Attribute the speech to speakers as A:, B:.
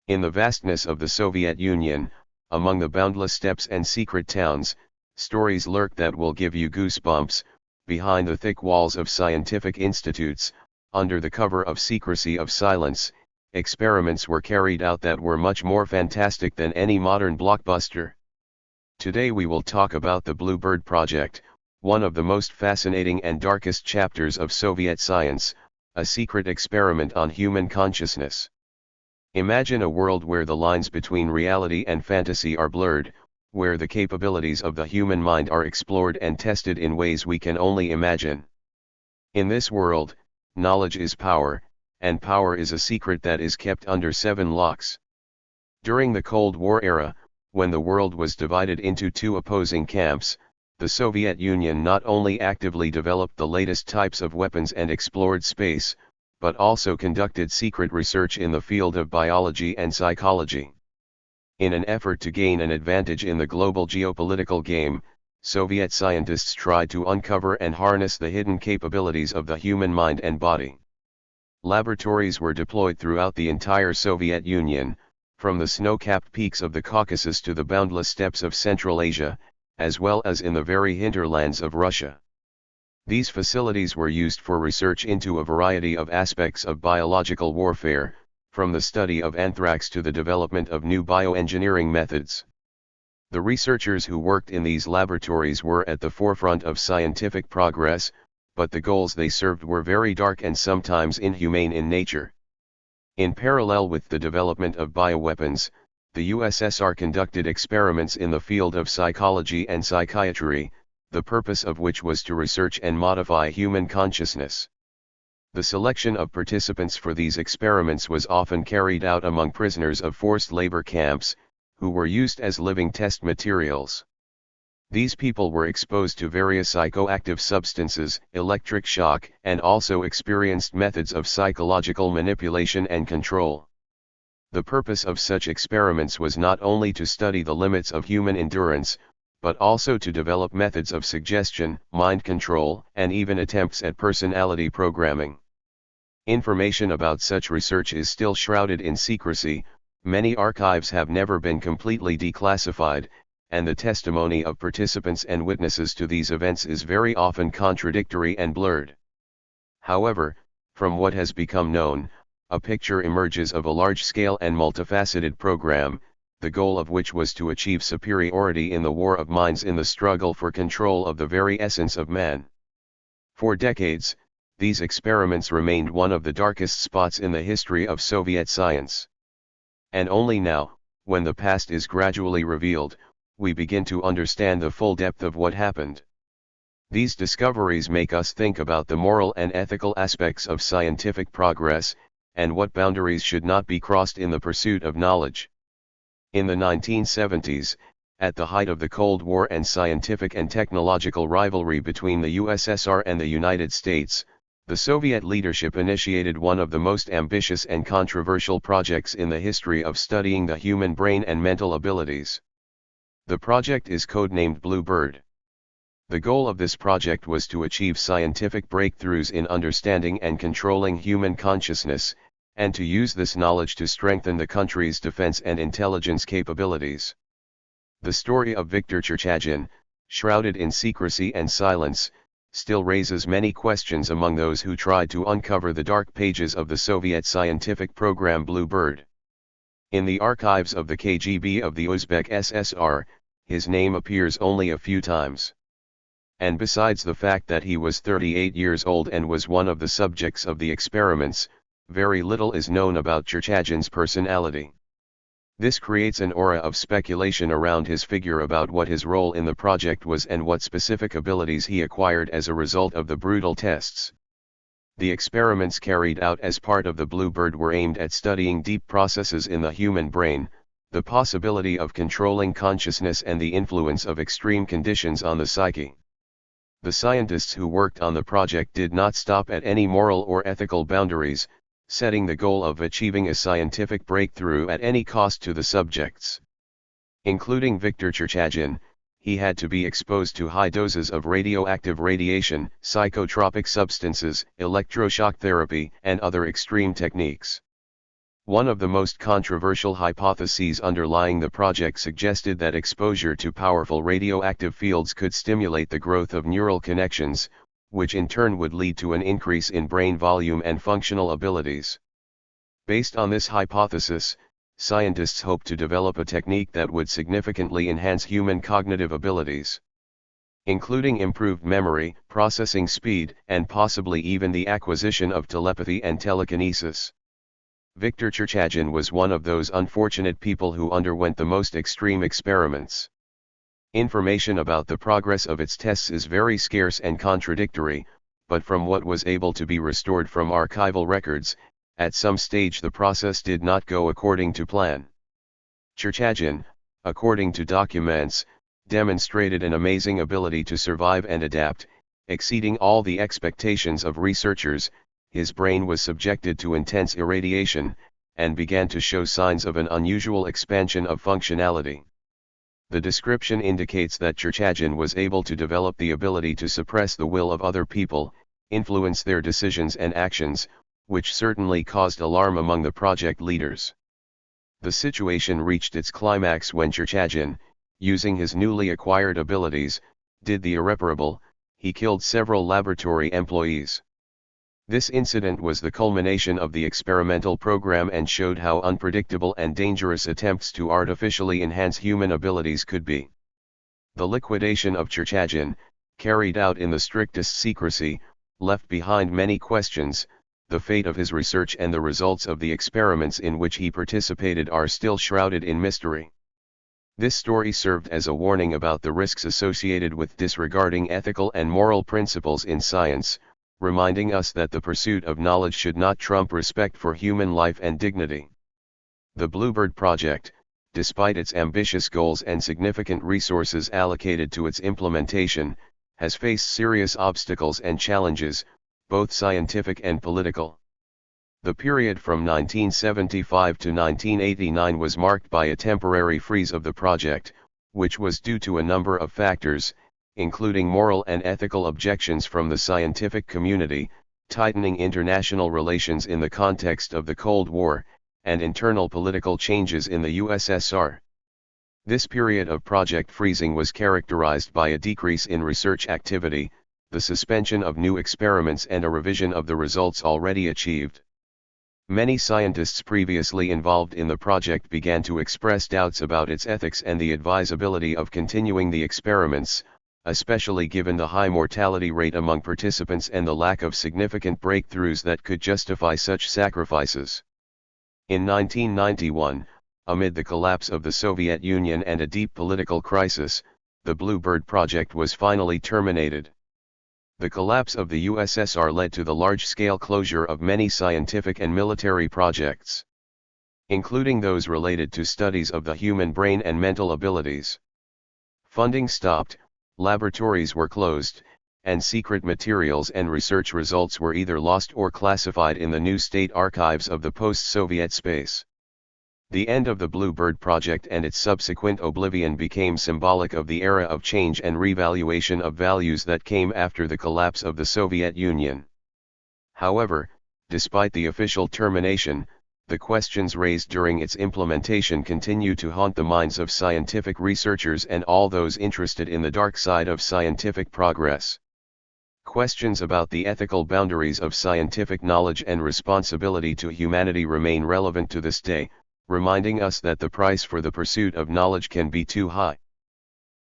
A: In the vastness of the Soviet Union, among the boundless steppes and secret towns, stories lurk that will give you goosebumps. Behind the thick walls of scientific institutes, under the cover of secrecy of silence, experiments were carried out that were much more fantastic than any modern blockbuster. Today we will talk about the Bluebird Project, one of the most fascinating and darkest chapters of Soviet science, a secret experiment on human consciousness. Imagine a world where the lines between reality and fantasy are blurred, where the capabilities of the human mind are explored and tested in ways we can only imagine. In this world, knowledge is power, and power is a secret that is kept under 7 locks. During the Cold War era, when the world was divided into 2 opposing camps, the Soviet Union not only actively developed the latest types of weapons and explored space, but also conducted secret research in the field of biology and psychology. In an effort to gain an advantage in the global geopolitical game, Soviet scientists tried to uncover and harness the hidden capabilities of the human mind and body. Laboratories were deployed throughout the entire Soviet Union, from the snow-capped peaks of the Caucasus to the boundless steppes of Central Asia, as well as in the very hinterlands of Russia. These facilities were used for research into a variety of aspects of biological warfare, from the study of anthrax to the development of new bioengineering methods. The researchers who worked in these laboratories were at the forefront of scientific progress, but the goals they served were very dark and sometimes inhumane in nature. In parallel with the development of bioweapons, the USSR conducted experiments in the field of psychology and psychiatry, the purpose of which was to research and modify human consciousness. The selection of participants for these experiments was often carried out among prisoners of forced labor camps, who were used as living test materials. These people were exposed to various psychoactive substances, electric shock, and also experienced methods of psychological manipulation and control. The purpose of such experiments was not only to study the limits of human endurance, but also to develop methods of suggestion, mind control, and even attempts at personality programming. Information about such research is still shrouded in secrecy, many archives have never been completely declassified, and the testimony of participants and witnesses to these events is very often contradictory and blurred. However, from what has become known, a picture emerges of a large-scale and multifaceted program, the goal of which was to achieve superiority in the war of minds in the struggle for control of the very essence of man. For decades, these experiments remained one of the darkest spots in the history of Soviet science. And only now, when the past is gradually revealed, we begin to understand the full depth of what happened. These discoveries make us think about the moral and ethical aspects of scientific progress, and what boundaries should not be crossed in the pursuit of knowledge. In the 1970s, at the height of the Cold War and scientific and technological rivalry between the USSR and the United States, the Soviet leadership initiated one of the most ambitious and controversial projects in the history of studying the human brain and mental abilities. The project is codenamed Bluebird. The goal of this project was to achieve scientific breakthroughs in understanding and controlling human consciousness, and to use this knowledge to strengthen the country's defense and intelligence capabilities. The story of Viktor Cherchagin, shrouded in secrecy and silence, still raises many questions among those who tried to uncover the dark pages of the Soviet scientific program Bluebird. In the archives of the KGB of the Uzbek SSR, his name appears only a few times. And besides the fact that he was 38 years old and was one of the subjects of the experiments, very little is known about Cherchagin's personality. This creates an aura of speculation around his figure about what his role in the project was and what specific abilities he acquired as a result of the brutal tests. The experiments carried out as part of the Bluebird were aimed at studying deep processes in the human brain, the possibility of controlling consciousness and the influence of extreme conditions on the psyche. The scientists who worked on the project did not stop at any moral or ethical boundaries, setting the goal of achieving a scientific breakthrough at any cost to the subjects. Including Viktor Cherchagin, he had to be exposed to high doses of radioactive radiation, psychotropic substances, electroshock therapy, and other extreme techniques. One of the most controversial hypotheses underlying the project suggested that exposure to powerful radioactive fields could stimulate the growth of neural connections, which in turn would lead to an increase in brain volume and functional abilities. Based on this hypothesis, scientists hope to develop a technique that would significantly enhance human cognitive abilities, including improved memory, processing speed, and possibly even the acquisition of telepathy and telekinesis. Viktor Cherchagin was one of those unfortunate people who underwent the most extreme experiments. Information about the progress of its tests is very scarce and contradictory, but from what was able to be restored from archival records, at some stage the process did not go according to plan. Cherchagin, according to documents, demonstrated an amazing ability to survive and adapt, exceeding all the expectations of researchers. His brain was subjected to intense irradiation, and began to show signs of an unusual expansion of functionality. The description indicates that Cherchagin was able to develop the ability to suppress the will of other people, influence their decisions and actions, which certainly caused alarm among the project leaders. The situation reached its climax when Cherchagin, using his newly acquired abilities, did the irreparable. He killed several laboratory employees. This incident was the culmination of the experimental program and showed how unpredictable and dangerous attempts to artificially enhance human abilities could be. The liquidation of Cherchagin, carried out in the strictest secrecy, left behind many questions. The fate of his research and the results of the experiments in which he participated are still shrouded in mystery. This story served as a warning about the risks associated with disregarding ethical and moral principles in science, reminding us that the pursuit of knowledge should not trump respect for human life and dignity. The Bluebird Project, despite its ambitious goals and significant resources allocated to its implementation, has faced serious obstacles and challenges, both scientific and political. The period from 1975 to 1989 was marked by a temporary freeze of the project, which was due to a number of factors, including moral and ethical objections from the scientific community, tightening international relations in the context of the Cold War, and internal political changes in the USSR. This period of project freezing was characterized by a decrease in research activity, the suspension of new experiments and a revision of the results already achieved. Many scientists previously involved in the project began to express doubts about its ethics and the advisability of continuing the experiments, especially given the high mortality rate among participants and the lack of significant breakthroughs that could justify such sacrifices. In 1991, amid the collapse of the Soviet Union and a deep political crisis, the Bluebird project was finally terminated. The collapse of the USSR led to the large-scale closure of many scientific and military projects, including those related to studies of the human brain and mental abilities. Funding stopped, laboratories were closed, and secret materials and research results were either lost or classified in the new state archives of the post-Soviet space. The end of the Bluebird project and its subsequent oblivion became symbolic of the era of change and revaluation of values that came after the collapse of the Soviet Union. However, despite the official termination, the questions raised during its implementation continue to haunt the minds of scientific researchers and all those interested in the dark side of scientific progress. Questions about the ethical boundaries of scientific knowledge and responsibility to humanity remain relevant to this day, reminding us that the price for the pursuit of knowledge can be too high.